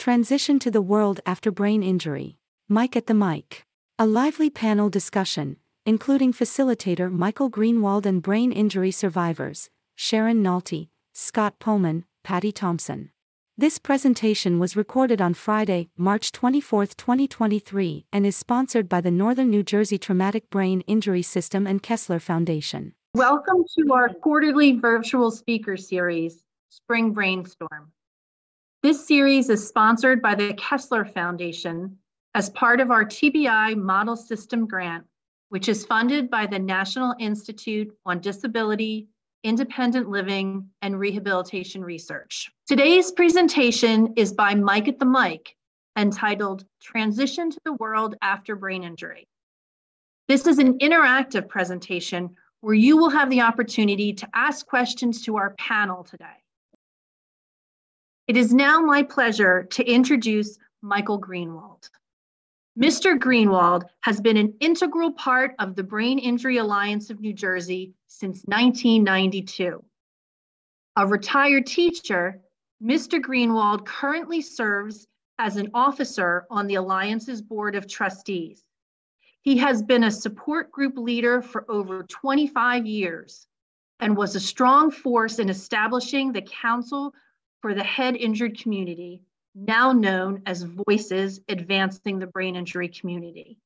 Transition to the World After Brain Injury. Mike at the Mic. A lively panel discussion, including facilitator Michael Greenwald and brain injury survivors, Sharon Naulty, Scott Pomann, Patty Thompson. This presentation was recorded on Friday, March 24, 2023, and is sponsored by the Northern New Jersey Traumatic Brain Injury System and Kessler Foundation. Welcome to our quarterly virtual speaker series, Spring Brainstorm. This series is sponsored by the Kessler Foundation as part of our TBI Model System Grant, which is funded by the National Institute on Disability, Independent Living, and Rehabilitation Research. Today's presentation is by Mike at the Mic, entitled Transition to the World After Brain Injury. This is an interactive presentation where you will have the opportunity to ask questions to our panel today. It is now my pleasure to introduce Michael Greenwald. Mr. Greenwald has been an integral part of the Brain Injury Alliance of New Jersey since 1992. A retired teacher, Mr. Greenwald currently serves as an officer on the Alliance's Board of Trustees. He has been a support group leader for over 25 years and was a strong force in establishing the Council for the Head Injured Community, now known as Voices Advancing the Brain Injury Community.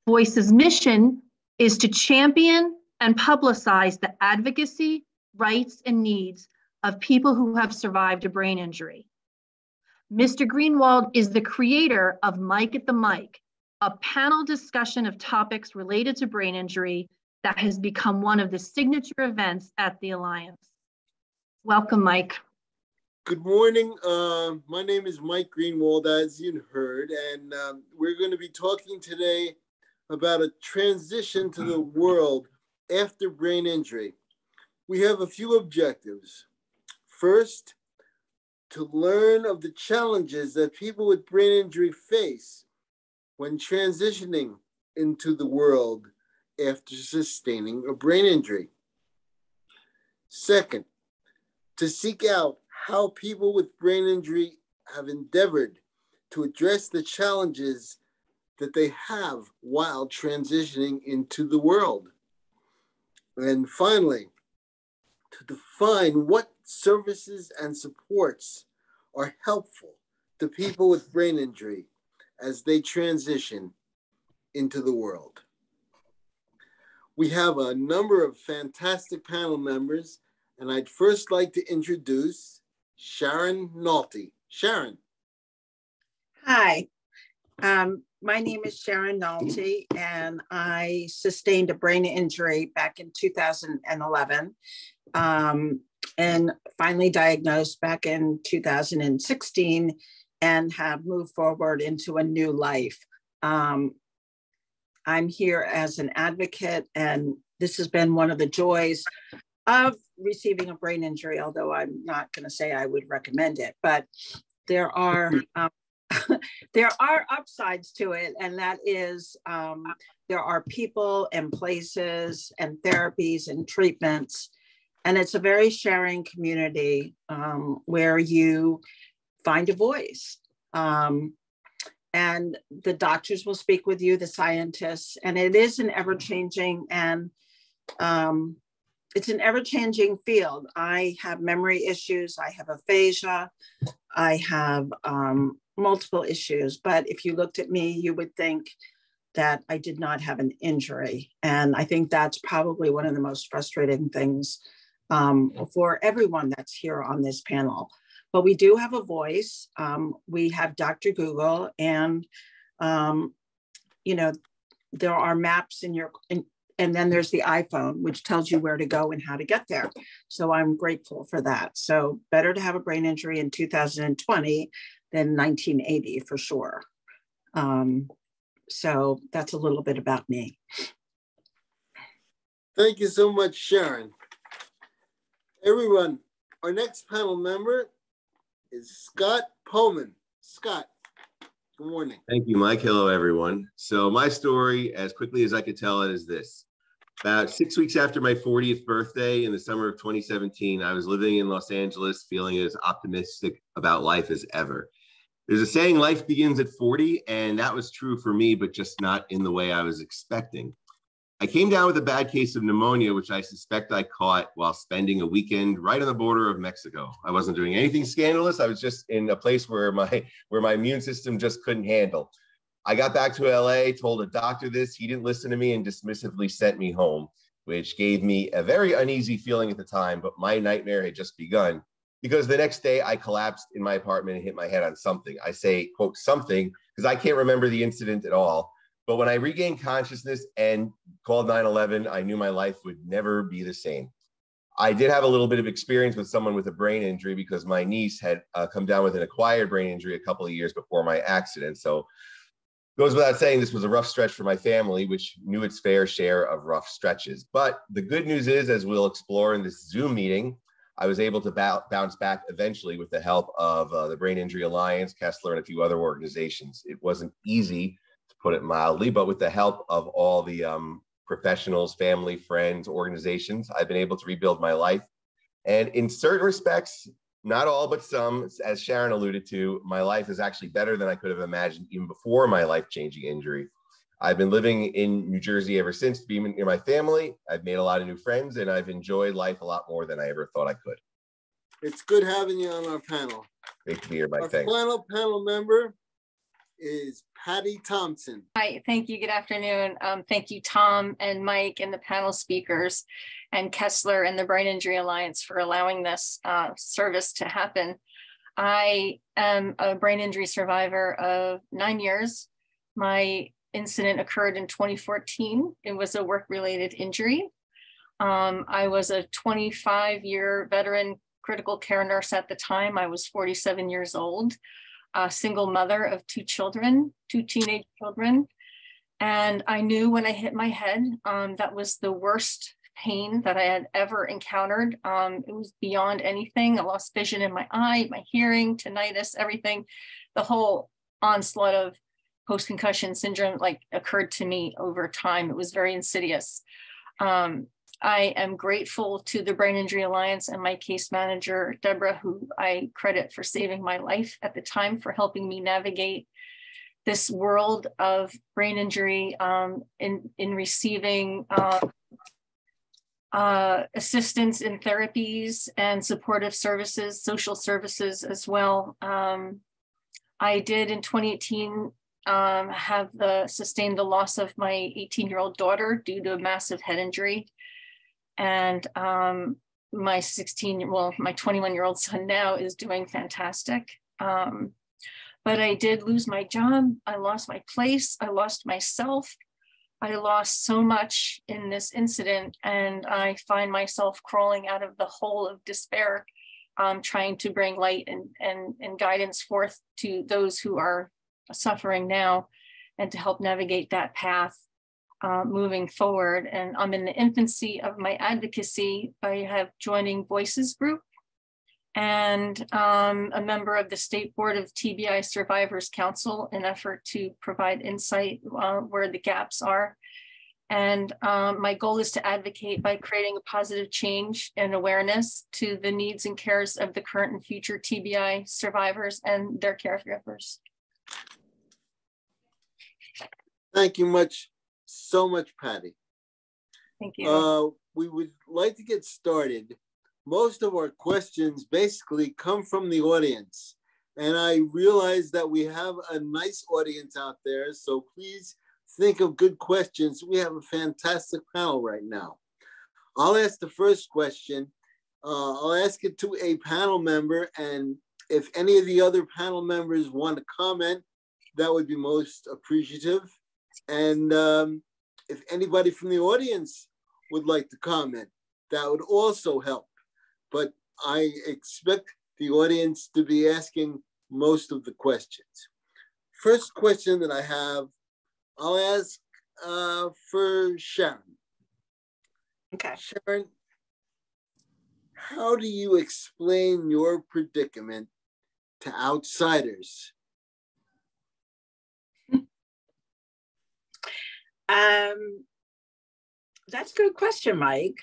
Voices' mission is to champion and publicize the advocacy, rights, and needs of people who have survived a brain injury. Mr. Greenwald is the creator of Mike at the Mic, a panel discussion of topics related to brain injury that has become one of the signature events at the Alliance. Welcome, Mike. Good morning. My name is Mike Greenwald, as you heard, and we're going to be talking today about a transition to the world after brain injury. We have a few objectives. First, to learn of the challenges that people with brain injury face when transitioning into the world after sustaining a brain injury. Second, to seek out how people with brain injury have endeavored to address the challenges that they have while transitioning into the world. And finally, to define what services and supports are helpful to people with brain injury as they transition into the world. We have a number of fantastic panel members, and I'd first like to introduce Sharon Naulty. Sharon. Hi, my name is Sharon Naulty, and I sustained a brain injury back in 2011 and finally diagnosed back in 2016 and have moved forward into a new life. I'm here as an advocate, and this has been one of the joys of receiving a brain injury, although I'm not going to say I would recommend it, but there are there are upsides to it, and that is there are people and places and therapies and treatments, and it's a very sharing community where you find a voice, and the doctors will speak with you, the scientists, and it is an ever-changing and it's an ever-changing field. I have memory issues, I have aphasia, I have multiple issues, but if you looked at me, you would think that I did not have an injury. And I think that's probably one of the most frustrating things for everyone that's here on this panel. But we do have a voice. We have Dr. Google, and you know, there are maps in your, and then there's the iPhone, which tells you where to go and how to get there. So I'm grateful for that. So better to have a brain injury in 2020 than 1980 for sure. So that's a little bit about me. Thank you so much, Sharon. Everyone, our next panel member is Scott Pomann. Scott, good morning. Thank you, Mike. Hello, everyone. So my story, as quickly as I could tell it, is this. About 6 weeks after my 40th birthday in the summer of 2017, I was living in Los Angeles feeling as optimistic about life as ever. There's a saying, life begins at 40, and that was true for me, but just not in the way I was expecting. I came down with a bad case of pneumonia, which I suspect I caught while spending a weekend right on the border of Mexico. I wasn't doing anything scandalous. I was just in a place where my immune system just couldn't handle. I got back to LA, told a doctor this. He didn't listen to me and dismissively sent me home, which gave me a very uneasy feeling at the time, but my nightmare had just begun because the next day I collapsed in my apartment and hit my head on something. I say, quote, something, because I can't remember the incident at all. But when I regained consciousness and called 911, I knew my life would never be the same. I did have a little bit of experience with someone with a brain injury because my niece had come down with an acquired brain injury a couple of years before my accident. So goes without saying, this was a rough stretch for my family, which knew its fair share of rough stretches. But the good news is, as we'll explore in this Zoom meeting, I was able to bounce back eventually with the help of the Brain Injury Alliance, Kessler, and a few other organizations. It wasn't easy, to put it mildly, but with the help of all the professionals, family, friends, organizations, I've been able to rebuild my life. And in certain respects, not all, but some, as Sharon alluded to, my life is actually better than I could have imagined even before my life-changing injury. I've been living in New Jersey ever since, being near my family. I've made a lot of new friends, and I've enjoyed life a lot more than I ever thought I could. It's good having you on our panel. Great to be here, Mike. Our Thanks. final panel member is Patty Thompson. Hi, thank you. Good afternoon. Thank you, Tom and Mike and the panel speakers and Kessler and the Brain Injury Alliance for allowing this service to happen. I am a brain injury survivor of 9 years. My incident occurred in 2014. It was a work-related injury. I was a 25-year veteran critical care nurse at the time. I was 47 years old. A single mother of 2 children, 2 teenage children. And I knew when I hit my head, that was the worst pain that I had ever encountered. It was beyond anything. I lost vision in my eye, my hearing, tinnitus, everything. The whole onslaught of post-concussion syndrome occurred to me over time. It was very insidious. I am grateful to the Brain Injury Alliance and my case manager, Deborah, who I credit for saving my life at the time, for helping me navigate this world of brain injury in receiving assistance in therapies and supportive services, social services as well. I did in 2018 sustain the loss of my 18-year-old daughter due to a massive head injury. And my 21-year-old son now is doing fantastic. But I did lose my job. I lost my place. I lost myself. I lost so much in this incident, and I find myself crawling out of the hole of despair, trying to bring light and guidance forth to those who are suffering now, and to help navigate that path moving forward. And I'm in the infancy of my advocacy. I have joining Voices group, and a member of the State Board of TBI Survivors Council, in effort to provide insight where the gaps are. And my goal is to advocate by creating a positive change and awareness to the needs and cares of the current and future TBI survivors and their caregivers. Thank you so much, Patty. Thank you. We would like to get started. Most of our questions basically come from the audience. And I realize that we have a nice audience out there, so please think of good questions. We have a fantastic panel right now. I'll ask the first question. I'll ask it to a panel member, and if any of the other panel members want to comment, that would be most appreciative. And if anybody from the audience would like to comment, that would also help. But I expect the audience to be asking most of the questions. First question that I have, I'll ask for Sharon. Okay. Sharon, how do you explain your predicament to outsiders? That's a good question, Mike.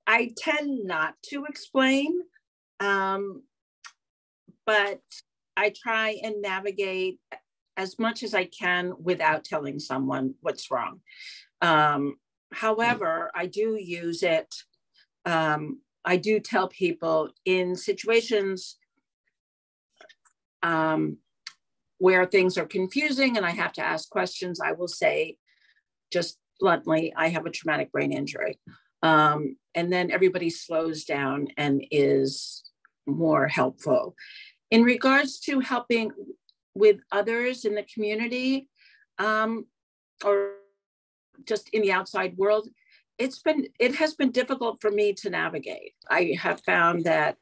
I tend not to explain, but I try and navigate as much as I can without telling someone what's wrong. However, I do use it. I do tell people in situations where things are confusing and I have to ask questions, I will say just bluntly, I have a traumatic brain injury. And then everybody slows down and is more helpful. In regards to helping with others in the community, or just in the outside world, it has been difficult for me to navigate. I have found that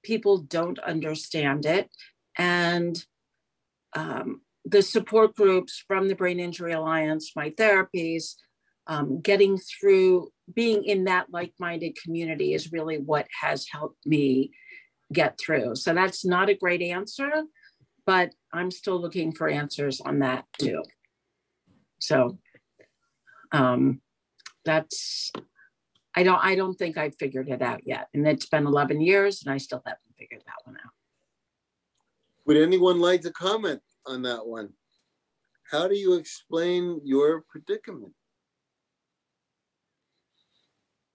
people don't understand it, and the support groups from the Brain Injury Alliance, my therapies, getting through being in that like-minded community is really what has helped me get through. So that's not a great answer, but I'm still looking for answers on that too. So that's, I don't think I've figured it out yet. And it's been 11 years and I still haven't figured that one out. Would anyone like to comment on that one? How do you explain your predicament?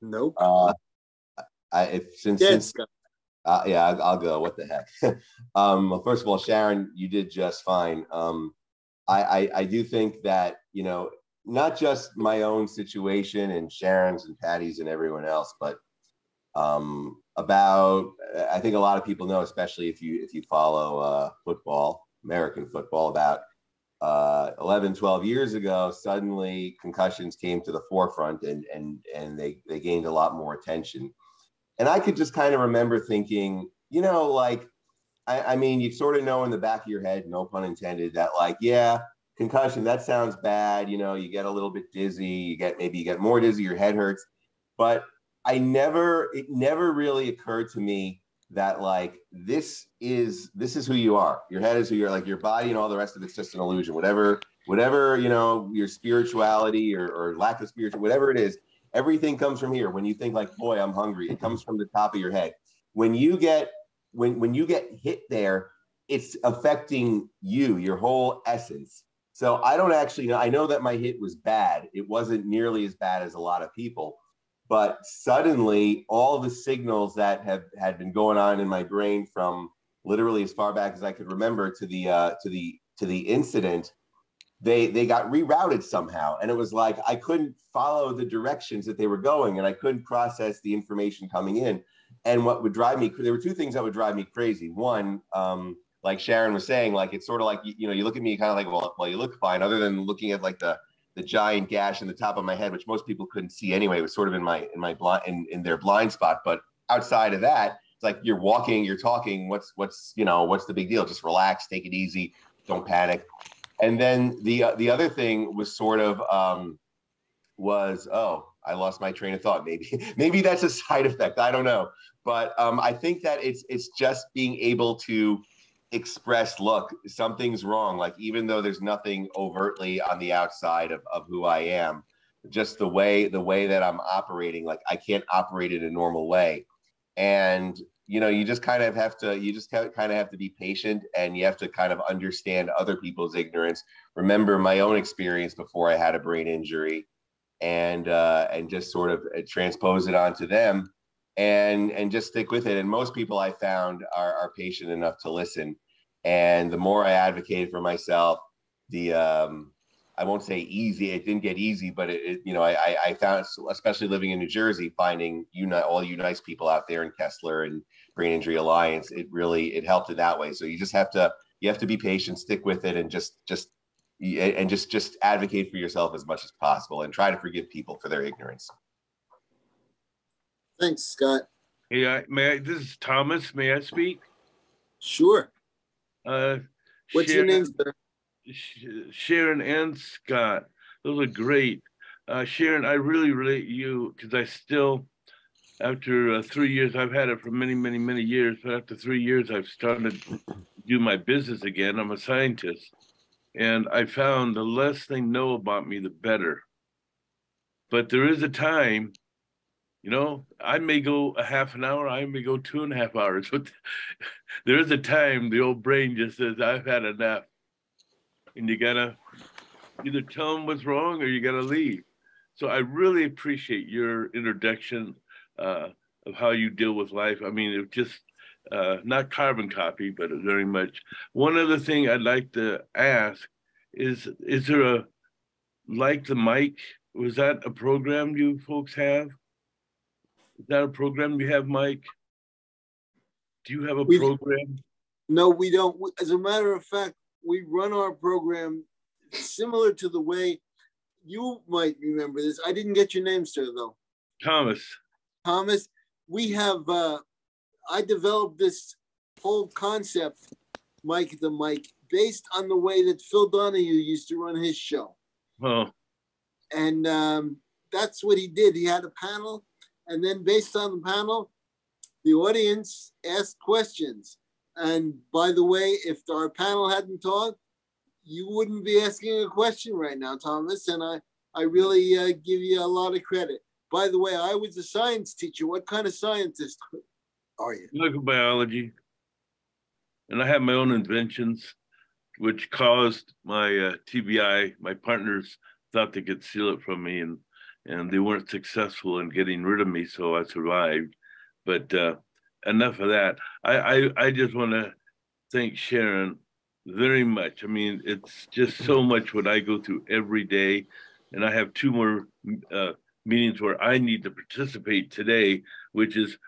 Nope. Since yeah, I'll go. What the heck? Well, first of all, Sharon, you did just fine. I do think that, you know, not just my own situation and Sharon's and Patty's and everyone else, but I think a lot of people know, especially if you follow football, American football, about 11, 12 years ago, suddenly concussions came to the forefront and they gained a lot more attention. And I could just kind of remember thinking, you know, like, I mean, you sort of know in the back of your head, no pun intended, that like, yeah, concussion, that sounds bad. You know, you get a little bit dizzy, maybe you get more dizzy, your head hurts. But it never really occurred to me that like, this is who you are. Your head is who you're, like your body and all the rest of it's just an illusion. Whatever, you know, your spirituality or lack of spirituality, whatever it is, everything comes from here. When you think like, boy, I'm hungry, it comes from the top of your head. When you get hit there, it's affecting you, your whole essence. So I don't actually know. I know that my hit was bad. It wasn't nearly as bad as a lot of people, but suddenly all the signals that had been going on in my brain from literally as far back as I could remember to the incident, they got rerouted somehow. And it was like, I couldn't follow the directions that they were going and I couldn't process the information coming in. And what would drive me, there were two things that would drive me crazy. One, like Sharon was saying, like, it's sort of like, you know, you look at me kind of like, well, you look fine, other than looking at like the giant gash in the top of my head, which most people couldn't see anyway. It was sort of in their blind spot. But outside of that, it's like you're walking, you're talking, what's the big deal? Just relax, take it easy, don't panic. And then the other thing was sort of oh, I lost my train of thought. Maybe that's a side effect. I don't know. But I think that it's just being able to express, look, something's wrong. Like, even though there's nothing overtly on the outside of who I am, just the way that I'm operating, like I can't operate in a normal way. And, you know, you just kind of have to be patient, and you have to kind of understand other people's ignorance. Remember my own experience before I had a brain injury, and just sort of transpose it onto them, and just stick with it. And most people I found are patient enough to listen. And the more I advocated for myself, I won't say easy, it didn't get easy, but I found, especially living in New Jersey, finding all you nice people out there in Kessler and Brain Injury Alliance, it helped in that way. So you have to be patient, stick with it, and just advocate for yourself as much as possible, and try to forgive people for their ignorance. Thanks, Scott. Hey, this is Thomas. May I speak? Sure. What's your name, sir? Sharon and Scott. Those are great. Sharon, I really relate you, because I still, after 3 years, I've had it for many, many, many years, but after 3 years, I've started to do my business again. I'm a scientist. And I found the less they know about me, the better. But there is a time You know, I may go a half an hour, I may go 2.5 hours, but there is a time the old brain just says, I've had enough. And you gotta either tell them what's wrong or you gotta leave. So I really appreciate your introduction of how you deal with life. I mean, it just not carbon copy, but very much. One other thing I'd like to ask is there a, like the mic, was that a program you folks have? Is that a program you have, Mike? Do you have a program? No, we don't. As a matter of fact, we run our program similar to the way you might remember this. I didn't get your name, sir, though. Thomas. Thomas, we have, I developed this whole concept, Mike the Mic, based on the way that Phil Donahue used to run his show. Oh. And that's what he did. He had a panel, and then based on the panel, the audience asked questions. And by the way, if our panel hadn't talked, you wouldn't be asking a question right now, Thomas. And I really give you a lot of credit. By the way, I was a science teacher. What kind of scientist are you? Microbiology. And I have my own inventions, which caused my TBI. My partners thought they could steal it from me, and they weren't successful in getting rid of me, so I survived. But enough of that. I just want to thank Sharon very much. I mean, it's just so much what I go through every day. And I have 2 more meetings where I need to participate today, which is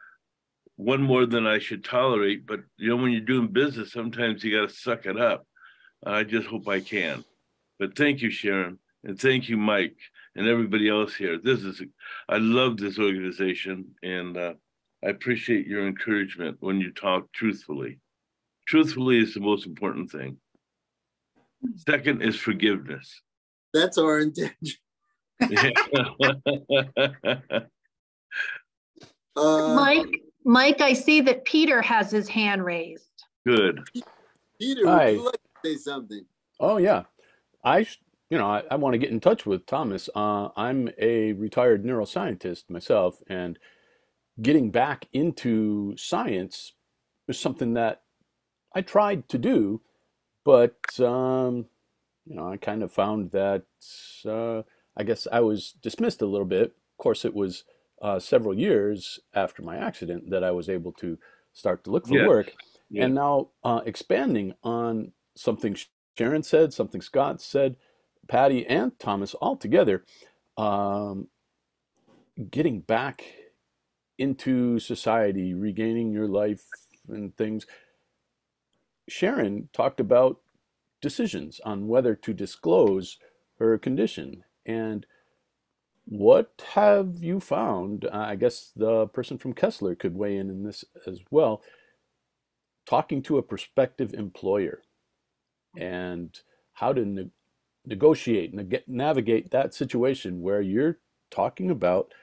one more than I should tolerate. But, you know, when you're doing business, sometimes you got to suck it up. I just hope I can. But thank you, Sharon. And thank you, Mike, and everybody else here. I love this organization, and I appreciate your encouragement when you talk truthfully. Truthfully is the most important thing. Second is forgiveness. That's our intention. Mike, I see that Peter has his hand raised. Good. Peter, Hi. would you like to say something? Oh yeah, I want to get in touch with Thomas. I'm a retired neuroscientist myself, and getting back into science was something that I tried to do, but I kind of found that I guess I was dismissed a little bit. Of course, it was several years after my accident that I was able to start to look for work. Yeah. And now expanding on something Sharon said, something Scott said, Patty and Thomas all together, getting back into society, regaining your life and things. Sharon talked about decisions on whether to disclose her condition. And what have you found? I guess the person from Kessler could weigh in this as well. Talking to a prospective employer and how to negotiate, navigate that situation where you're talking about,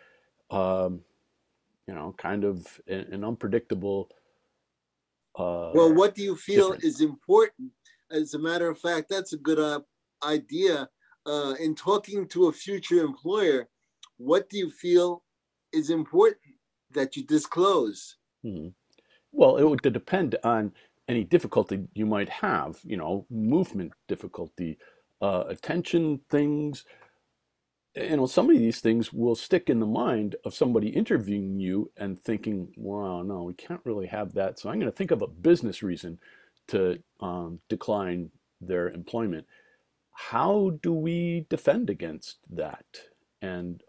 kind of an unpredictable. Well, what do you feel is important? As a matter of fact, that's a good idea. In talking to a future employer, what do you feel is important that you disclose? Mm-hmm. Well, it would depend on any difficulty you might have, movement difficulty, attention things. Some of these things will stick in the mind of somebody interviewing you and thinking, wow, no, we can't really have that. So I'm going to think of a business reason to decline their employment. How do we defend against that and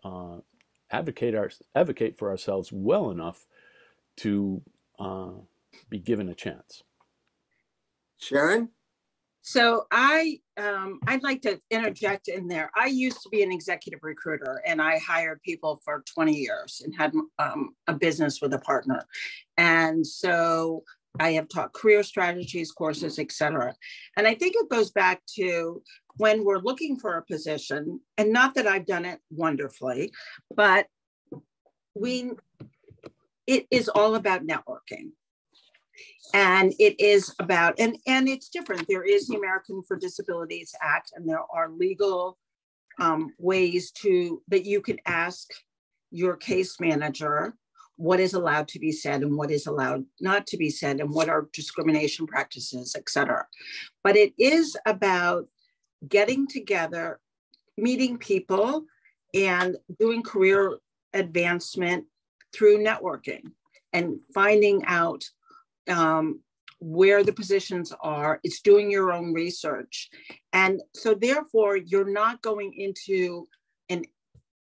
advocate for ourselves well enough to be given a chance? Sharon? So I'd like to interject in there. I used to be an executive recruiter, and I hired people for 20 years and had a business with a partner. And so I have taught career strategies, courses, et cetera. And I think it goes back to when we're looking for a position, and not that I've done it wonderfully, but it is all about networking. And it is about, and it's different. There is the American for Disabilities Act, and there are legal ways that you can ask your case manager what is allowed to be said and what is allowed not to be said and what are discrimination practices, et cetera. But it is about getting together, meeting people, and doing career advancement through networking and finding out where the positions are. It's doing your own research. And so therefore, you're not going into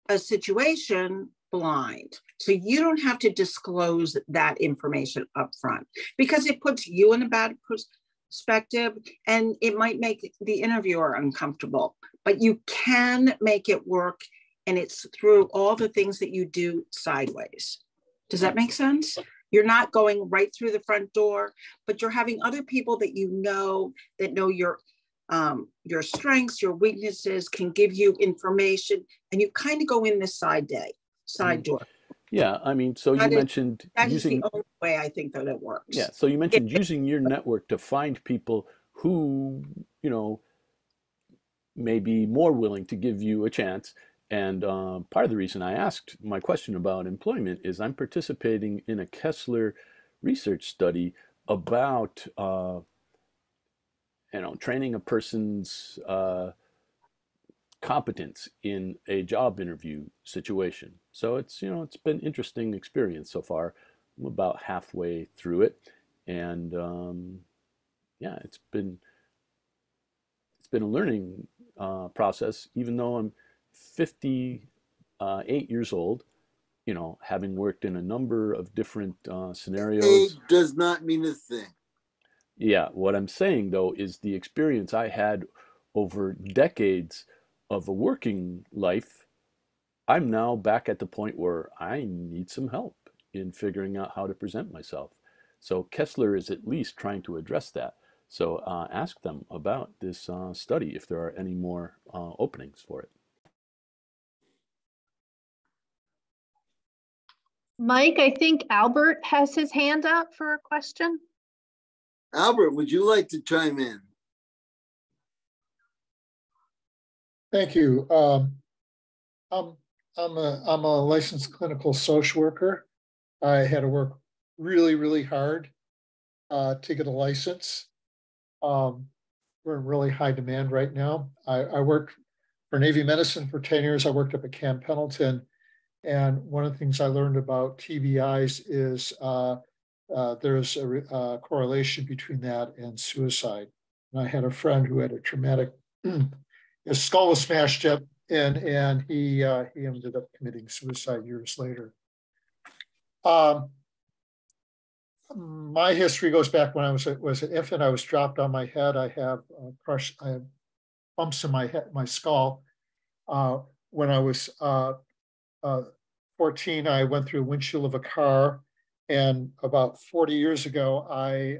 a situation blind. So you don't have to disclose that information up front because it puts you in a bad perspective and it might make the interviewer uncomfortable, but you can make it work, and it's through all the things that you do sideways. Does that make sense? You're not going right through the front door, but you're having other people that you know that know your strengths, your weaknesses, can give you information, and you kind of go in this side door. Yeah, I mean, so you mentioned that using is the only way I think that it works. Yeah, so you mentioned using your network to find people who, you know, may be more willing to give you a chance. And part of the reason I asked my question about employment is I'm participating in a Kessler research study about, training a person's competence in a job interview situation. So it's been an interesting experience so far. I'm about halfway through it, and it's been a learning process. Even though I'm 58 years old, having worked in a number of different scenarios. Age does not mean a thing. Yeah, what I'm saying though is the experience I had over decades of a working life. I'm now back at the point where I need some help in figuring out how to present myself. So Kessler is at least trying to address that. So ask them about this study if there are any more openings for it. Mike, I think Albert has his hand up for a question. Albert, would you like to chime in? Thank you. I'm a licensed clinical social worker. I had to work really, really hard to get a license. We're in really high demand right now. I worked for Navy Medicine for 10 years. I worked up at Camp Pendleton. And one of the things I learned about TBIs is there's a correlation between that and suicide. And I had a friend who had a traumatic, his skull was smashed up, and he ended up committing suicide years later. My history goes back when I was an infant. I was dropped on my head. I have bumps in my head, my skull. When I was 14, I went through a windshield of a car, and about 40 years ago, I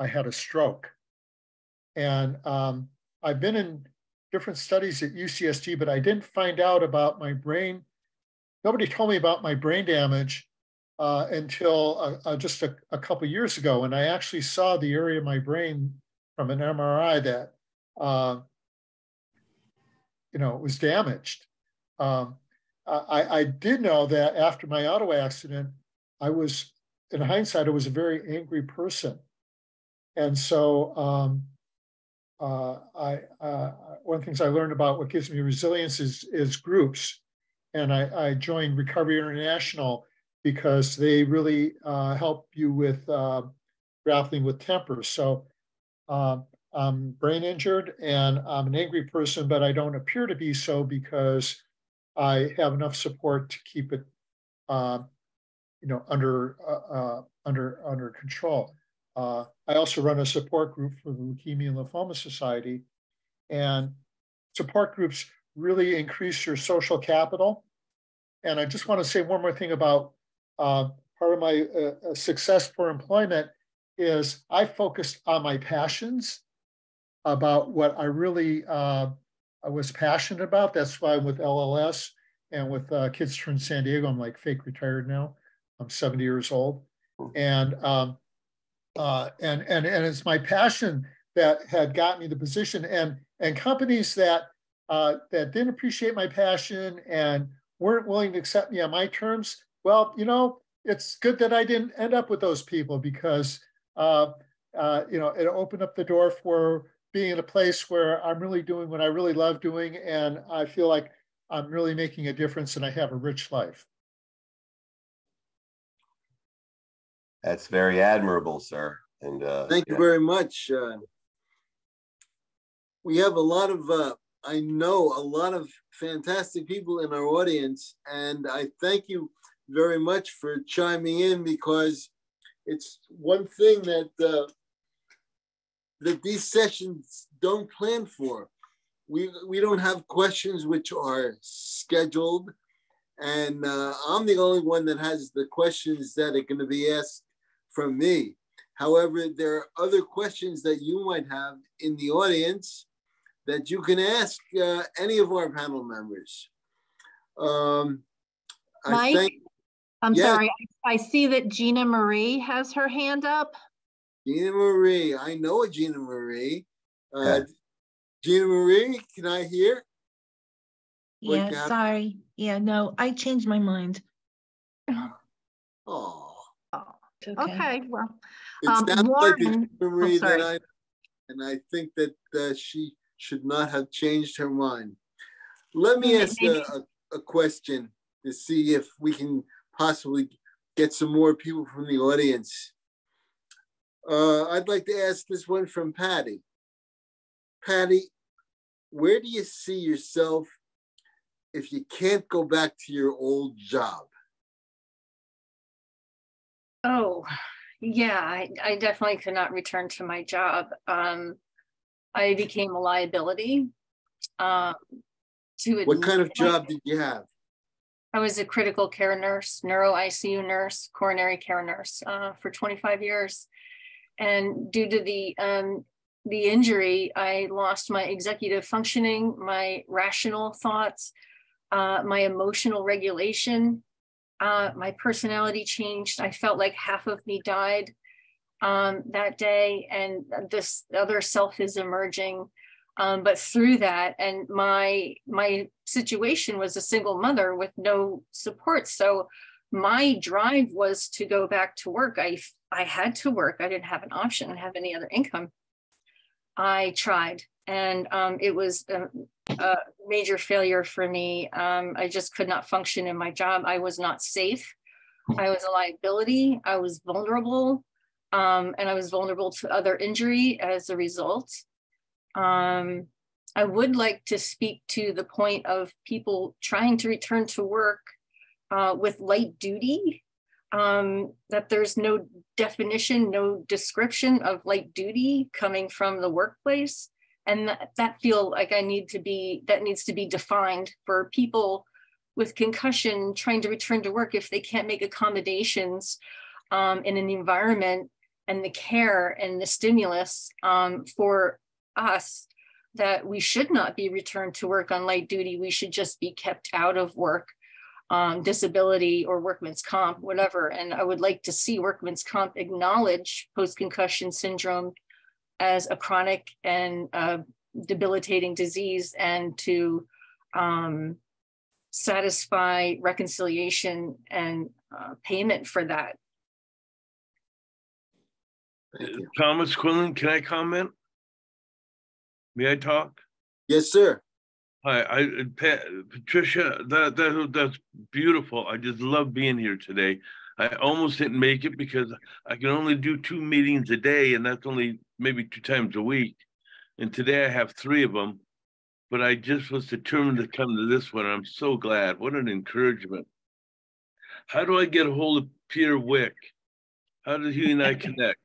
had a stroke. And I've been in different studies at UCSD, but I didn't find out about my brain. Nobody told me about my brain damage until just a couple of years ago, and I actually saw the area of my brain from an MRI that was damaged. I did know that after my auto accident, in hindsight, I was a very angry person. And so one of the things I learned about what gives me resilience is groups. And I joined Recovery International because they really help you with grappling with temper. So I'm brain injured and I'm an angry person, but I don't appear to be so because I have enough support to keep it, under control. I also run a support group for the Leukemia and Lymphoma Society, and support groups really increase your social capital. And I just want to say one more thing about part of my success for employment is I focused on my passions, about what I really I was passionate about. That's why I'm with LLS and with Kids Turn San Diego. I'm like fake retired now. I'm 70 years old, and it's my passion that had got me the position. And companies that didn't appreciate my passion and weren't willing to accept me on my terms, well, it's good that I didn't end up with those people, because it opened up the door for being in a place where I'm really doing what I really love doing, and I feel like I'm really making a difference and I have a rich life. That's very admirable, sir. And thank you very much. We have a lot of, I know a lot of fantastic people in our audience, and I thank you very much for chiming in, because it's one thing that that these sessions don't plan for. We don't have questions which are scheduled, and I'm the only one that has the questions that are going to be asked from me. However, there are other questions that you might have in the audience that you can ask any of our panel members. Mike, I'm sorry, I see that Gina Marie has her hand up. Gina Marie, I know a Gina Marie. Gina Marie, can I hear? Yeah, sorry. Yeah, no, I changed my mind. Oh. Okay, well, it sounds like the Gina Marie that and I think that she should not have changed her mind. Let me ask a question to see if we can possibly get some more people from the audience. I'd like to ask this one from Patty. Patty, where do you see yourself if you can't go back to your old job? Oh, yeah, I definitely could not return to my job. I became a liability. What kind of job did you have? I was a critical care nurse, neuro ICU nurse, coronary care nurse for 25 years. And due to the injury, I lost my executive functioning, my rational thoughts, my emotional regulation. My personality changed. I felt like half of me died that day, and this other self is emerging. But through that, and my situation was a single mother with no support. So my drive was to go back to work. I had to work. I didn't have an option. I didn't have any other income. I tried, and it was a major failure for me. I just could not function in my job. I was not safe. I was a liability. I was vulnerable, and I was vulnerable to other injury as a result. I would like to speak to the point of people trying to return to work with light duty, that there's no definition, no description of light duty coming from the workplace. And that feel like that needs to be defined for people with concussion trying to return to work if they can't make accommodations in an environment and the care and the stimulus for us, that we should not be returned to work on light duty. We should just be kept out of work, disability or workman's comp, whatever. And I would like to see workman's comp acknowledge post-concussion syndrome as a chronic and debilitating disease, and to satisfy reconciliation and payment for that. Thomas Quinlan, can I comment? May I talk? Yes, sir. Hi, Patricia, that's beautiful. I just love being here today. I almost didn't make it because I can only do 2 meetings a day, and that's only maybe 2 times a week. And today I have 3 of them, but I just was determined to come to this one. I'm so glad. What an encouragement. How do I get a hold of Peter Wick? How does he and I connect?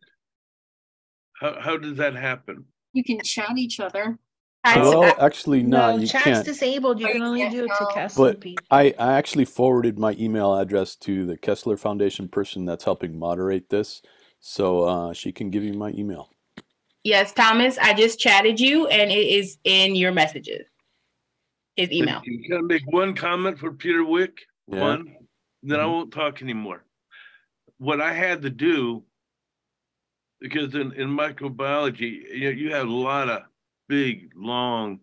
How does that happen? You can chat each other. Well, actually, no, you chat's can't. disabled. You can only do it to Kessler But people. I actually forwarded my email address to the Kessler Foundation person that's helping moderate this, so she can give you my email. Yes, Thomas, I just chatted you, and it is in your messages. His email. You can make one comment for Peter Wick, one, then I won't talk anymore. What I had to do, because in microbiology, you have a lot of big, long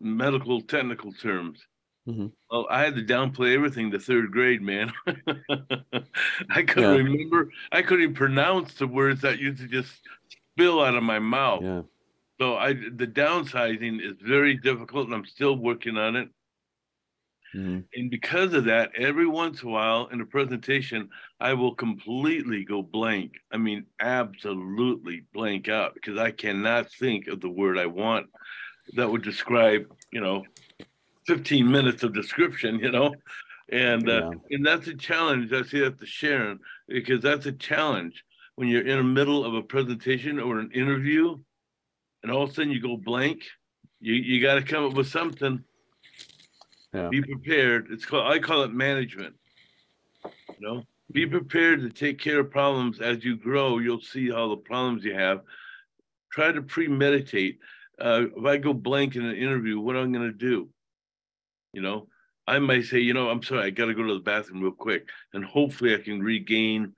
medical technical terms. Mm-hmm. Well, I had to downplay everything to third grade, man. I couldn't remember. I couldn't even pronounce the words that used to just spill out of my mouth. Yeah. So the downsizing is very difficult, and I'm still working on it. Mm-hmm. And because of that, every once in a while in a presentation, I will completely go blank. I mean, absolutely blank out, because I cannot think of the word I want that would describe, 15 minutes of description, and that's a challenge. I see that to Sharon, because that's a challenge when you're in the middle of a presentation or an interview, and all of a sudden you go blank. You got to come up with something. Yeah. Be prepared. I call it management. Be prepared to take care of problems. As you grow, you'll see how the problems you have. Try to premeditate. If I go blank in an interview, what am I going to do? I might say, I'm sorry, I got to go to the bathroom real quick, and hopefully I can regain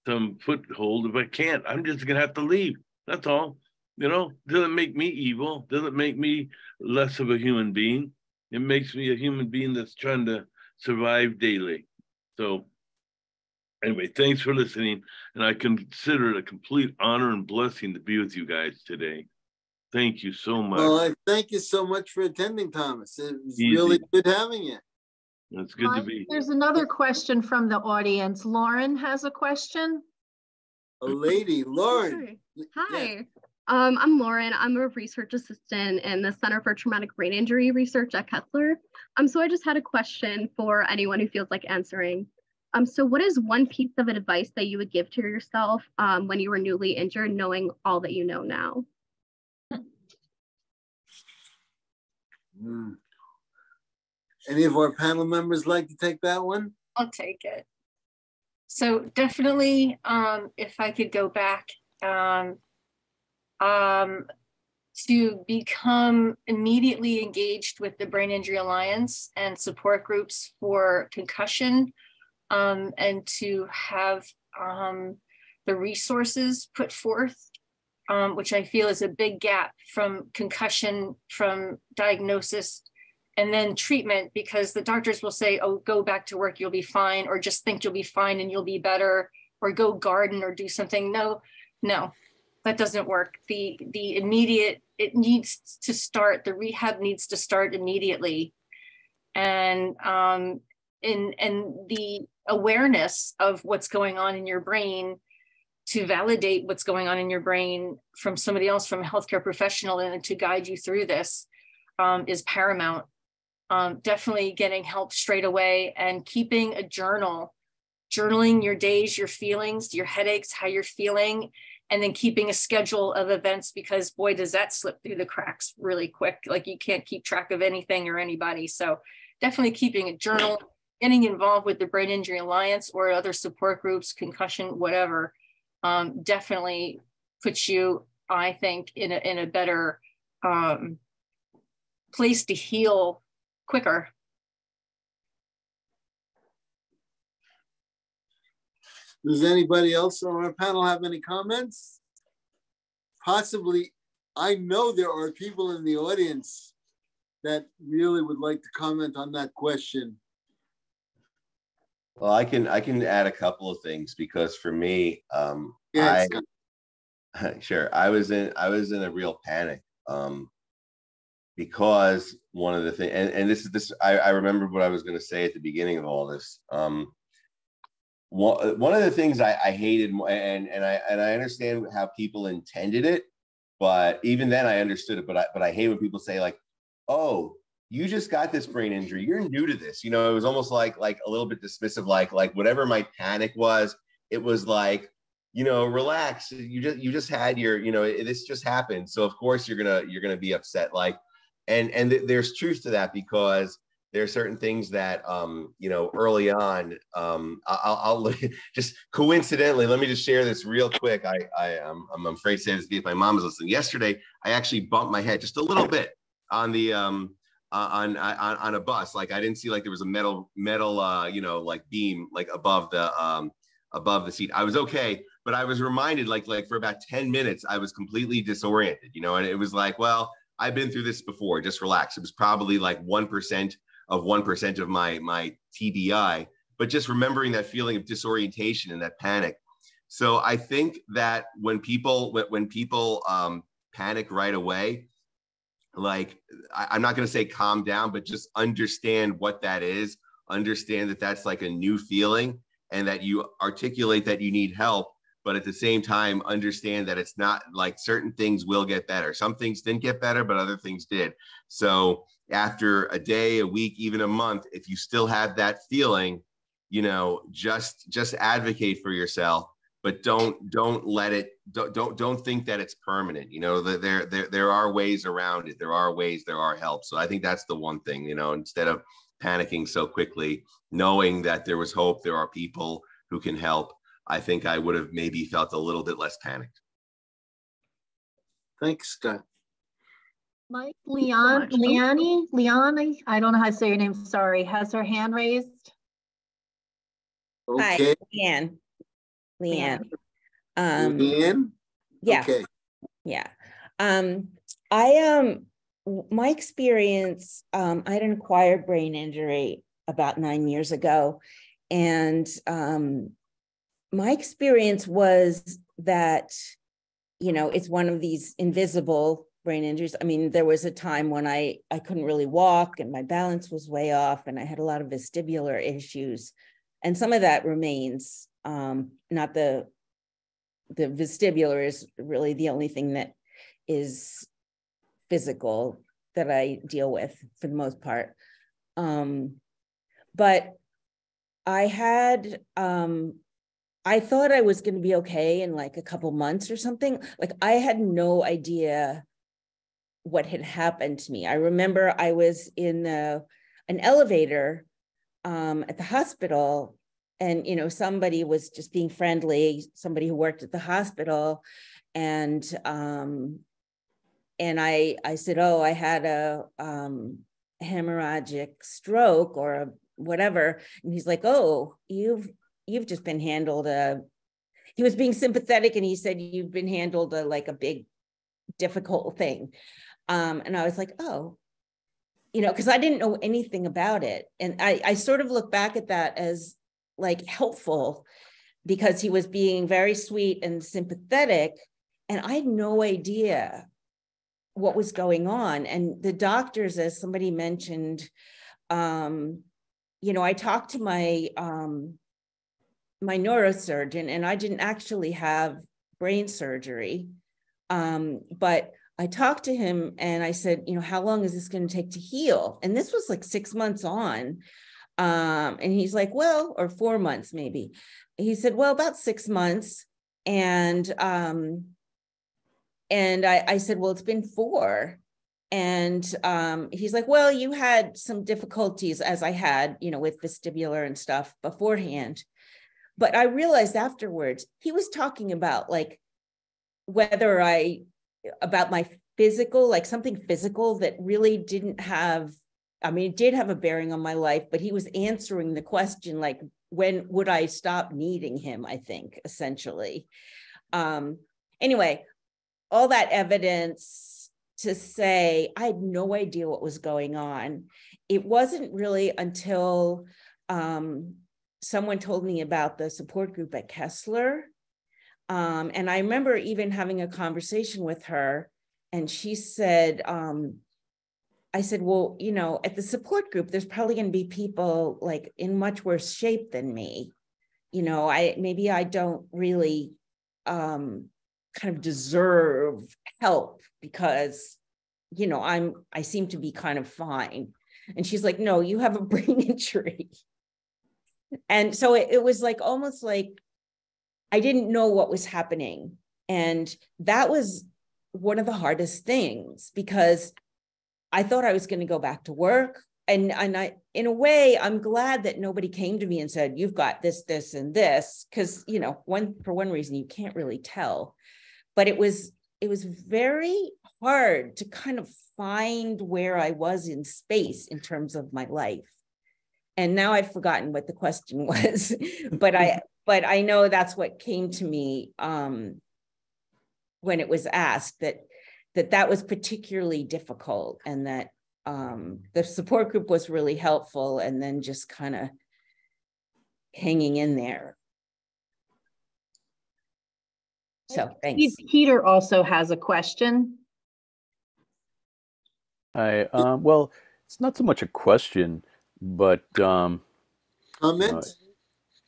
some foothold. If I can't, I'm just going to have to leave. That's all. Doesn't make me evil. Doesn't make me less of a human being. It makes me a human being that's trying to survive daily. So anyway, thanks for listening. And I consider it a complete honor and blessing to be with you guys today. Thank you so much. Well, I thank you so much for attending, Thomas. It was really good having you. It's good to be. There's another question from the audience. Lauren has a question. A lady, Lauren. Hi. Yeah. I'm Lauren. I'm a research assistant in the Center for Traumatic Brain Injury Research at Kessler. So I just had a question for anyone who feels like answering. So what is one piece of advice that you would give to yourself when you were newly injured, knowing all that you know now? Any of our panel members like to take that one? I'll take it. So definitely, if I could go back, to become immediately engaged with the Brain Injury Alliance and support groups for concussion, and to have the resources put forth, which I feel is a big gap from concussion, from diagnosis, and then treatment, because the doctors will say, oh, go back to work, you'll be fine, or just think you'll be fine and you'll be better, or go garden or do something. No, that doesn't work. The immediate, it needs to start, the rehab needs to start immediately. And the awareness of what's going on in your brain, to validate what's going on in your brain from somebody else, from a healthcare professional, and to guide you through this is paramount. Definitely getting help straight away, and keeping a journaling your days, your feelings, your headaches, how you're feeling, and then keeping a schedule of events, because boy, does that slip through the cracks really quick. Like, you can't keep track of anything or anybody. So definitely keeping a journal, getting involved with the Brain Injury Alliance or other support groups, concussion, whatever, definitely puts you, I think, in a better place to heal quicker. Does anybody else on our panel have any comments? Possibly, I know there are people in the audience that really would like to comment on that question. Well, I can add a couple of things, because for me, sure, I was in a real panic, because one of the things, and this I remember what I was going to say at the beginning of all this. One of the things I hated, and I understand how people intended it, but even then I understood it. But I hate when people say, like, "Oh, you just got this brain injury. You're new to this." It was almost like a little bit dismissive, like whatever my panic was. It was like, relax. You just had your, this just happened. So of course you're gonna be upset. Like, and there's truth to that, because there are certain things that, early on, I'll just coincidentally, let me just share this real quick. I'm afraid to say this if my mom is listening. Yesterday, I actually bumped my head just a little bit on the on a bus. Like, I didn't see, like, there was a metal like beam, like above the seat. I was okay, but I was reminded, like for about 10 minutes, I was completely disoriented, and it was like, well, I've been through this before. Just relax. It was probably like 1% of 1% of my TBI, but just remembering that feeling of disorientation and that panic. So I think that when people panic right away, like, I'm not going to say calm down, but just understand what that is. Understand that that's like a new feeling, and that you articulate that you need help. But at the same time, understand that it's not like certain things will get better. Some things didn't get better, but other things did. So after a day, a week, even a month, if you still have that feeling, you know, just advocate for yourself, but don't let it, don't think that it's permanent. You know, there are ways around it. There are help. So I think that's the one thing, you know, instead of panicking so quickly, knowing that there was hope, there are people who can help, I think I would have maybe felt a little bit less panicked. Thanks, Scott. Mike, Leonie, I don't know how to say your name, sorry, has her hand raised. Okay. Hi, Leanne. Leanne? Yeah. Okay. Yeah. My experience, I had an acquired brain injury about 9 years ago. And my experience was that, you know, it's one of these invisible brain injuries. I mean, there was a time when I couldn't really walk and my balance was way off and I had a lot of vestibular issues. And some of that remains, not the vestibular is really the only thing that is physical that I deal with for the most part. But I had, I thought I was going to be okay in like a couple months or something. Like I had no idea what had happened to me. I remember I was in an elevator at the hospital, and you know, somebody was just being friendly, somebody who worked at the hospital, and I said, oh, I had a hemorrhagic stroke or whatever, and he's like, oh, you've just been handled he was being sympathetic, and he said, you've been handled like a big difficult thing. And I was like, oh, you know, because I didn't know anything about it. And I sort of look back at that as like helpful, because he was being very sweet and sympathetic, and I had no idea what was going on. And the doctors, as somebody mentioned, you know, I talked to my my neurosurgeon, and I didn't actually have brain surgery, but I talked to him and I said, you know, how long is this going to take to heal? And this was like 6 months on. And he's like, well, or 4 months maybe. He said, well, about 6 months. And I said, well, it's been 4. And he's like, well, you had some difficulties, as I had, you know, with vestibular and stuff beforehand. But I realized afterwards, he was talking about like about my physical, like something physical that really didn't have, I mean, it did have a bearing on my life, but he was answering the question, like, when would I stop needing him, I think, essentially. Anyway, all that evidence to say, I had no idea what was going on. It wasn't really until someone told me about the support group at Kessler. And I remember even having a conversation with her, and she said, I said, well, you know, at the support group, there's probably going to be people like in much worse shape than me. You know, maybe I don't really kind of deserve help because, you know, I seem to be kind of fine. And she's like, no, you have a brain injury. And so it was like, almost like I didn't know what was happening. And that was one of the hardest things, because I thought I was going to go back to work. And I, in a way, I'm glad that nobody came to me and said, you've got this, this, and this, because, you know, for one reason, you can't really tell. But it was very hard to kind of find where I was in space in terms of my life. And now I've forgotten what the question was, but I know that's what came to me when it was asked, that was particularly difficult, and that the support group was really helpful, and then just kind of hanging in there. So thanks. Peter also has a question. Hi. Well, it's not so much a question, but comment.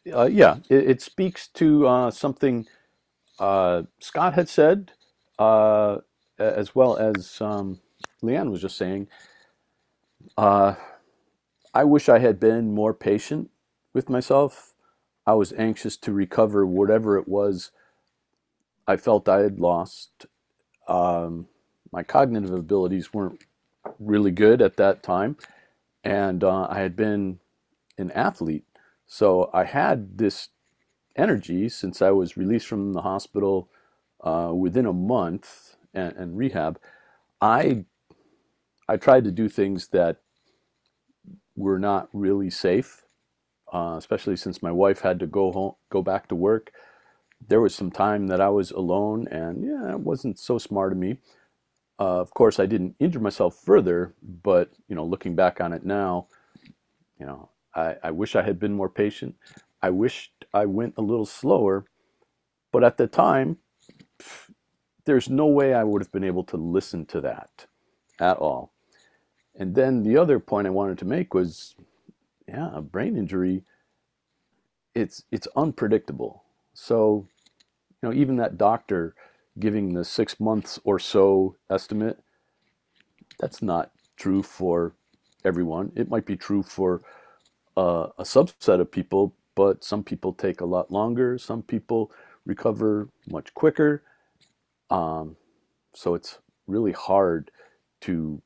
Yeah, it speaks to something Scott had said, as well as Leanne was just saying. I wish I had been more patient with myself. I was anxious to recover whatever it was I felt I had lost. My cognitive abilities weren't really good at that time, and I had been an athlete, so I had this energy since I was released from the hospital within a month and rehab. I tried to do things that were not really safe, especially since my wife had to go back to work. There was some time that I was alone, and yeah, it wasn't so smart of me. Of course, I didn't injure myself further, but looking back on it now, I wish I had been more patient. I wished I went a little slower, but at the time, there's no way I would have been able to listen to that at all. And then the other point I wanted to make was, yeah, a brain injury, it's unpredictable. So, even that doctor giving the 6 months or so estimate, that's not true for everyone. It might be true for a subset of people, but some people take a lot longer. Some people recover much quicker. So it's really hard to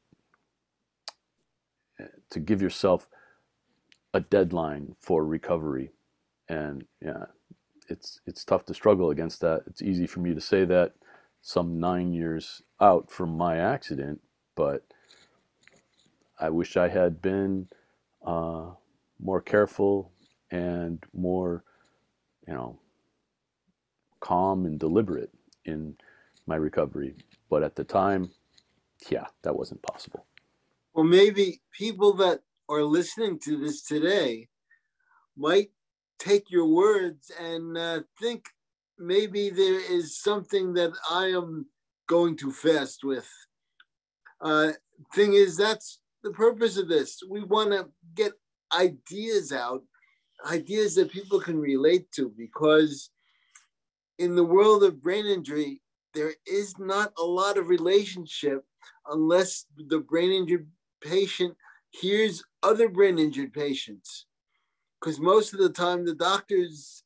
give yourself a deadline for recovery. And yeah, it's tough to struggle against that. It's easy for me to say that some 9 years out from my accident, but I wish I had been more careful and more, calm and deliberate in my recovery. But at the time, yeah, that wasn't possible. Well, maybe people that are listening to this today might take your words and think maybe there is something that I am going too fast with. Thing is, that's the purpose of this. We want to get ideas out, ideas that people can relate to, because in the world of brain injury, there is not a lot of relationship unless the brain injured patient hears other brain injured patients, because most of the time the doctors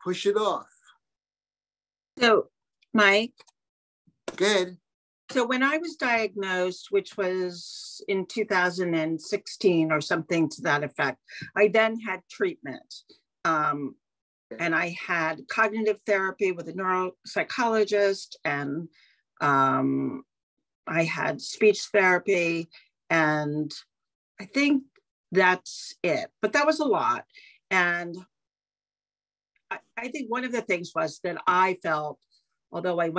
push it off. So, Mike. Go ahead. So when I was diagnosed, which was in 2016 or something to that effect, I then had treatment. And I had cognitive therapy with a neuropsychologist, and I had speech therapy, and I think that's it. But that was a lot. And I think one of the things was that I felt, although I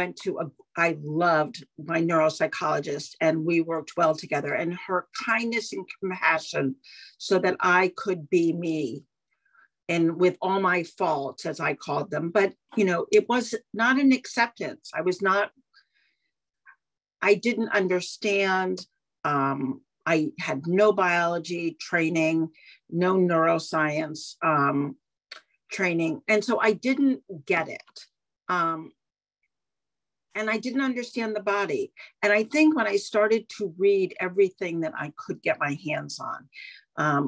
loved my neuropsychologist and we worked well together, and her kindness and compassion so that I could be me, and with all my faults, as I called them. But, it was not an acceptance. I didn't understand. I had no biology training, no neuroscience training. And so I didn't get it. And I didn't understand the body. And I think when I started to read everything that I could get my hands on,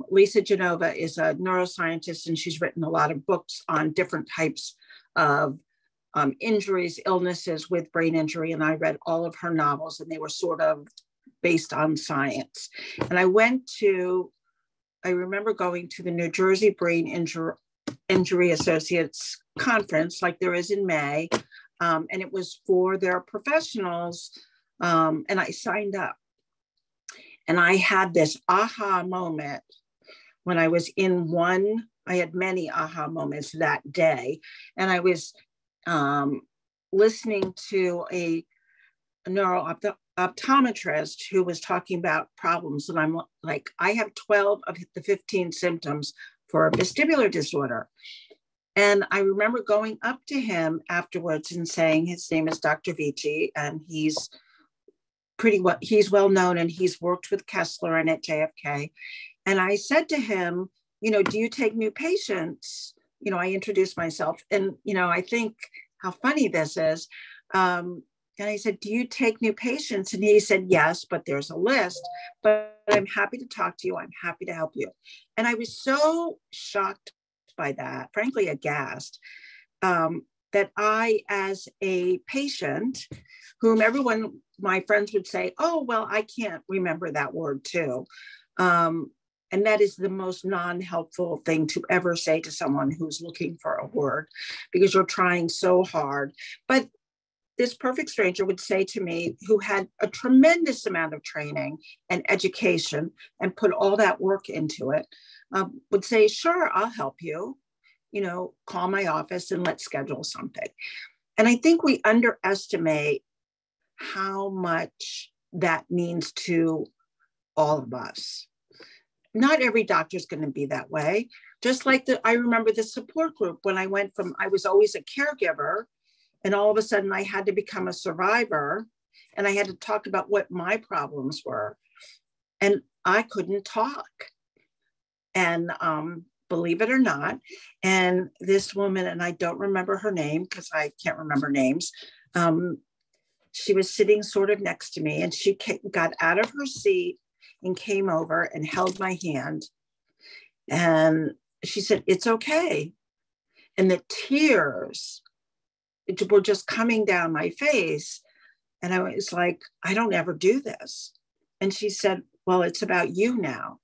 Lisa Genova is a neuroscientist, and she's written a lot of books on different types of injuries, illnesses with brain injury. And I read all of her novels, and they were sort of based on science. And I remember going to the New Jersey Brain Injury Associates conference, like there is in May. And it was for their professionals. And I signed up. And I had this aha moment when I was I had many aha moments that day. And I was listening to a optometrist who was talking about problems. And I'm like, I have 12 of the 15 symptoms for a vestibular disorder. And I remember going up to him afterwards and saying, his name is Dr. Vici, and he's well known, and he's worked with Kessler and at JFK. And I said to him, do you take new patients? I introduced myself, and, I think how funny this is. And I said, do you take new patients? And he said, yes, but there's a list, but I'm happy to talk to you. I'm happy to help you. And I was so shocked by that, frankly, aghast, that I, as a patient, whom my friends would say, oh, well, I can't remember that word too. And that is the most non-helpful thing to ever say to someone who's looking for a word, because you're trying so hard. But this perfect stranger would say to me, who had a tremendous amount of training and education and put all that work into it, would say, sure, I'll help you, call my office and let's schedule something. And I think we underestimate how much that means to all of us. Not every doctor is going to be that way. Just like I remember the support group when I was always a caregiver, and all of a sudden I had to become a survivor, and I had to talk about what my problems were. And I couldn't talk. And believe it or not, and this woman, and I don't remember her name because I can't remember names, she was sitting sort of next to me, and she got out of her seat and came over and held my hand. And she said, it's okay. And the tears were just coming down my face. And I was like, I don't ever do this. And she said, well, it's about you now.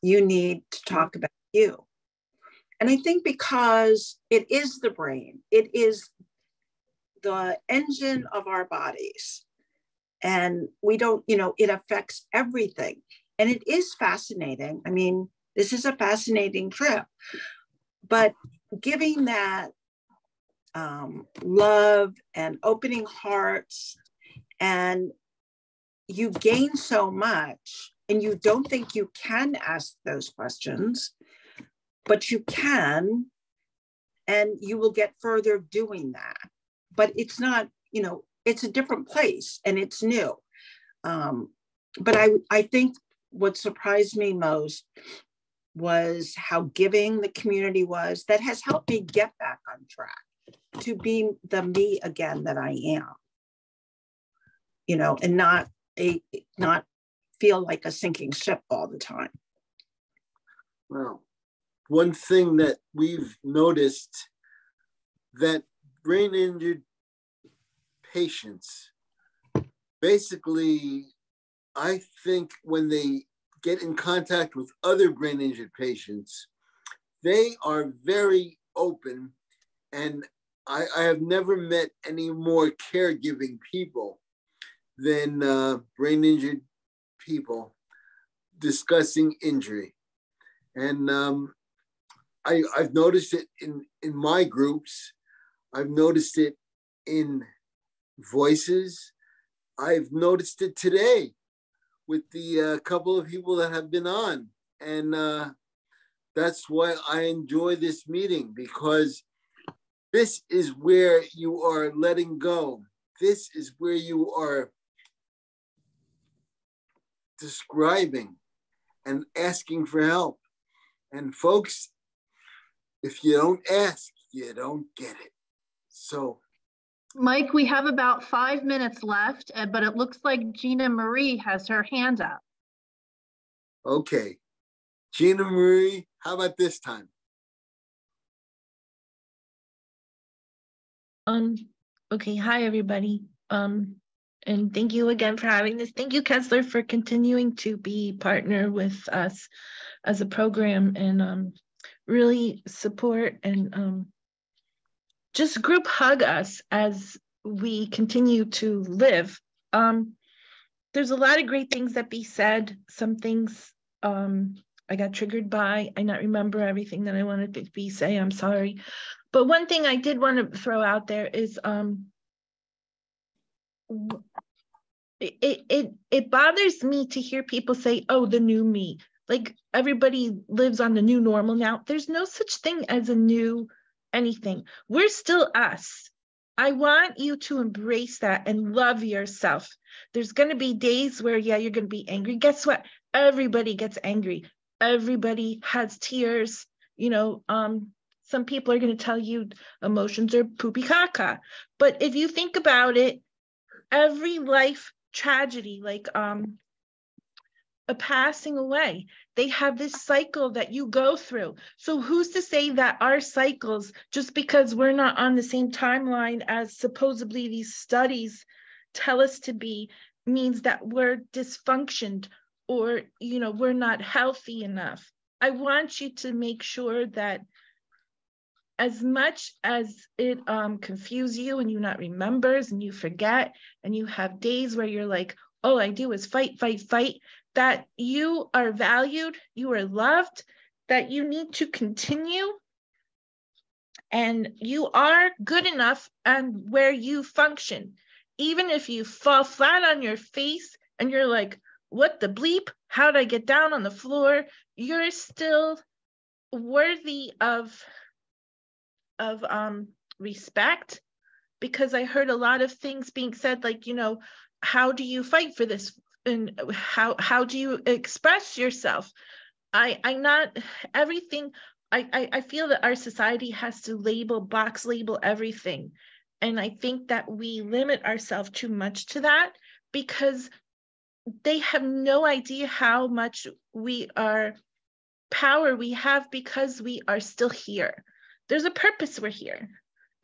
You need to talk about you. And I think because it is the brain, it is the engine of our bodies. And we don't, it affects everything. And it is fascinating. I mean, this is a fascinating trip. But giving that love and opening hearts, and you gain so much, and you don't think you can ask those questions, but you can, and you will get further doing that. But it's not, it's a different place and it's new. But I think what surprised me most was how giving the community was. That has helped me get back on track to be the me again that I am, and not feel like a sinking ship all the time. Well, one thing that we've noticed, that brain injured patients, basically, I think when they get in contact with other brain injured patients, they are very open. And I have never met any more caregiving people than brain injured people discussing injury. And I've noticed it in my groups. I've noticed it in voices. I've noticed it today with the couple of people that have been on. And that's why I enjoy this meeting, because this is where you are letting go. This is where you are describing and asking for help. And folks, if you don't ask, you don't get it. So, Mike, we have about 5 minutes left, but it looks like Gina Marie has her hand up. Okay. Gina Marie, how about this time? Okay, hi everybody. And thank you again for having this. Thank you, Kessler, for continuing to be partner with us as a program, and really support and just group hug us as we continue to live. There's a lot of great things that be said. Some things I got triggered by. I not remember everything that I wanted to be say. I'm sorry. But one thing I did want to throw out there is it bothers me to hear people say, oh, the new me. Like everybody lives on the new normal now. There's no such thing as a new anything. We're still us. I want you to embrace that and love yourself. There's going to be days where, yeah, you're going to be angry. Guess what? Everybody gets angry. Everybody has tears. You know, some people are going to tell you emotions are poopy caca. But if you think about it, every life tragedy, like a passing away, they have this cycle that you go through. So who's to say that our cycles, just because we're not on the same timeline as supposedly these studies tell us to be, means that we're dysfunctioned or, you know, we're not healthy enough. I want you to make sure that as much as it confuses you and you not remembers and you forget and you have days where you're like, all I do is fight, fight, fight, that you are valued, you are loved, that you need to continue, and you are good enough and where you function. Even if you fall flat on your face and you're like, what the bleep? How'd I get down on the floor? You're still worthy of respect, because I heard a lot of things being said, like, you know, how do you fight for this? And how do you express yourself? I feel that our society has to box label everything. And I think that we limit ourselves too much to that, because they have no idea how much power we have, because we are still here. There's a purpose we're here.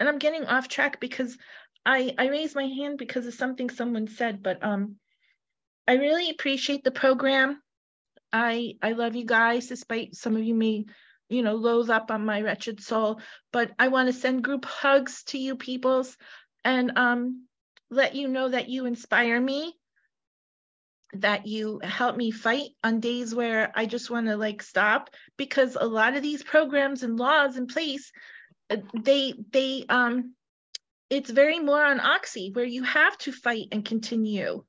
And I'm getting off track because I raised my hand because of something someone said, but I really appreciate the program. I love you guys, despite some of you may, you know, loathe up on my wretched soul, but I want to send group hugs to you peoples and let you know that you inspire me, that you help me fight on days where I just want to like stop, because a lot of these programs and laws in place, it's very more on oxy, where you have to fight and continue.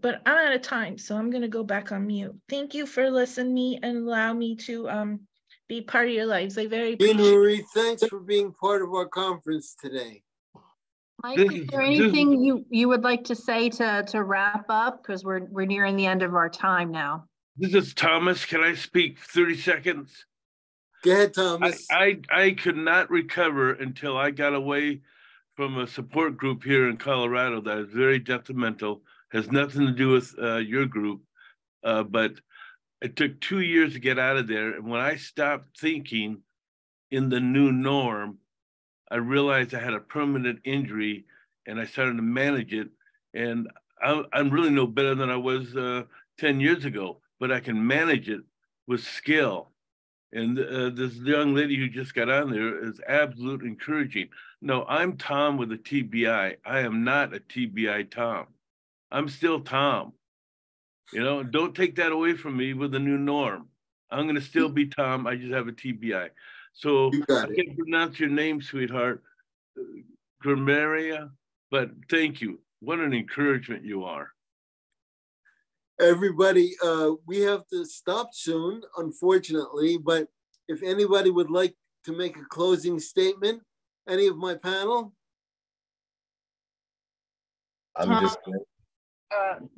But I'm out of time, so I'm going to go back on mute. Thank you for listening to me and allow me to be part of your lives. I very appreciate it. Marie, thanks for being part of our conference today. Mike, is there anything you would like to say to wrap up? Because we're nearing the end of our time now. This is Thomas. Can I speak 30 seconds? Go ahead, Thomas. I could not recover until I got away from a support group here in Colorado that is very detrimental. Has nothing to do with your group, but it took 2 years to get out of there. And when I stopped thinking in the new norm, I realized I had a permanent injury, and I started to manage it. And I'm really no better than I was 10 years ago, but I can manage it with skill. And this young lady who just got on there is absolutely encouraging. No, I'm Tom with a TBI. I am not a TBI Tom. I'm still Tom. You know, don't take that away from me with the new norm. I'm going to still be Tom. I just have a TBI. So I can't pronounce your name, sweetheart, Gramaria, but thank you. What an encouragement you are. Everybody, we have to stop soon, unfortunately, but if anybody would like to make a closing statement, any of my panel? I'm just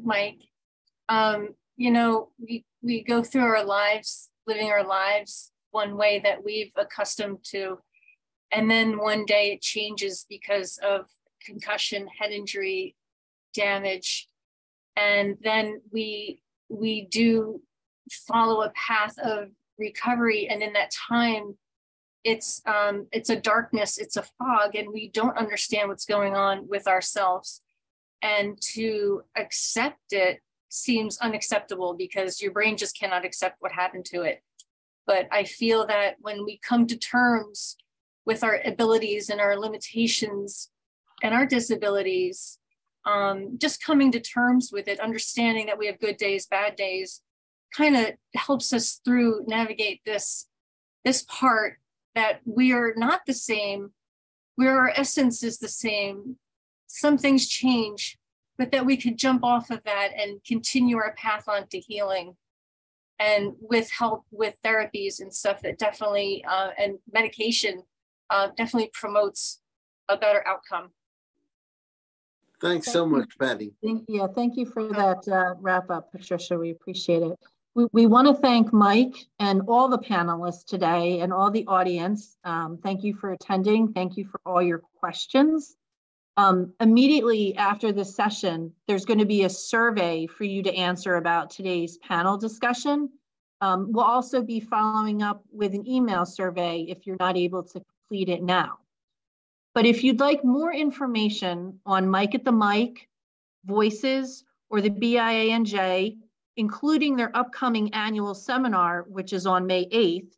Mike, you know, we go through our lives, living our lives one way that we've accustomed to, and then one day it changes because of concussion, head injury, damage, and then we do follow a path of recovery, and in that time, it's a darkness, it's a fog, and we don't understand what's going on with ourselves. And to accept it seems unacceptable because your brain just cannot accept what happened to it. But I feel that when we come to terms with our abilities and our limitations and our disabilities, just coming to terms with it, understanding that we have good days, bad days, kind of helps us through navigate this part that we are not the same, where our essence is the same. Some things change, but that we could jump off of that and continue our path on to healing. And with help with therapies and stuff that definitely, and medication definitely promotes a better outcome. Thanks so much, Patty. Thank you for that wrap up, Patricia. We appreciate it. We want to thank Mike and all the panelists today and all the audience. Thank you for attending. Thank you for all your questions. Immediately after this session, there's going to be a survey for you to answer about today's panel discussion. We'll also be following up with an email survey if you're not able to complete it now. But if you'd like more information on Mike at the Mic, Voices, or the BIANJ, including their upcoming annual seminar, which is on May 8th,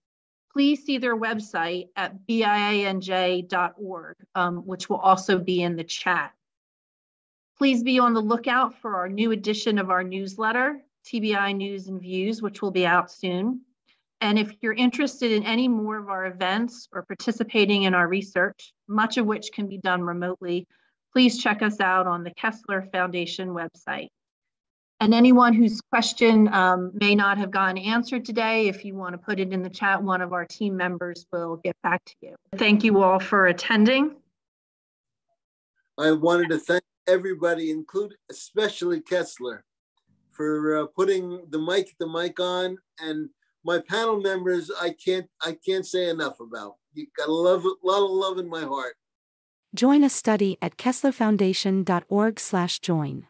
please see their website at bianj.org, which will also be in the chat. Please be on the lookout for our new edition of our newsletter, TBI News and Views, which will be out soon. And if you're interested in any more of our events or participating in our research, much of which can be done remotely, please check us out on the Kessler Foundation website. And anyone whose question may not have gotten answered today, if you want to put it in the chat, one of our team members will get back to you. Thank you all for attending. I wanted to thank everybody, especially Kessler, for putting the mic on, and my panel members. I can't say enough about. You got a lot of love in my heart. Join a study at kesslerfoundation.org/join.